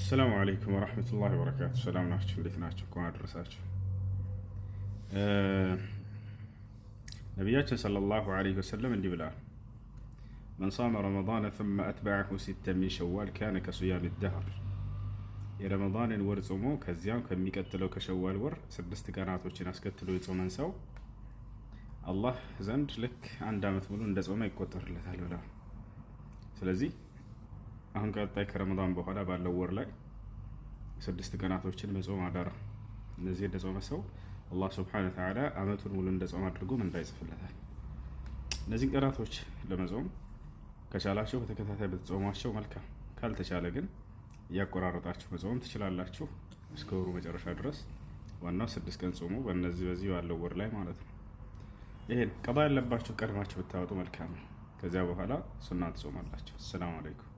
አሰላሙ አለይኩም ወረሕመቱላሂ ወበረካቱ። ሰላም ናችሁ? እንዴት ናችሁ? እንኳን አደረሳችሁ። ነቢያችን ሰለላሁ ዐለይሂ ወሰለም እንዲህ ብለዋል፣ መን ሷመ ረመዳነ ሱመ አትበዐሁ ሲተን ሚን ሸዋል ካነ ከሱያሚ ደህር። የረመዳንን ወር ጾሞ ከዚያም ከሚቀጥለው ከሸዋል ወር 6 ቀናቶችን አስከትሎ የጾመን ሰው አላህ ዘንድ ልክ 1 ዓመት ሙሉ እንደ ጾመ ይቆጠርለታል ብለዋል። ስለዚህ አሁን ቀጣይ ከረመዳን በኋላ ባለው ወር ላይ 6 ቀናቶችን መጾም አደራ። እነዚህ እንደጾመ ሰው አላህ ሱብሓነሁ ወተዓላ ዓመቱን ሙሉ እንደጾመ አድርጎ ምንዳ ይጽፍለታል። እነዚህን ቀናቶች ለመጾም ከቻላችሁ በተከታታይ ብትጾሟቸው መልካም፣ ካልተቻለ ግን እያቆራረጣችሁ መጾም ትችላላችሁ እስከ ወሩ መጨረሻ ድረስ። ዋናው 6 ቀን ጾሙ በዚህ ባለው ወር ላይ ማለት ነው። ይሄን ቀባ ያለባችሁ ቀድማችሁ ብታወጡ መልካም ነው። ከዚያ በኋላ ሱና ትጾማላችሁ። አሰላሙ አለይኩም።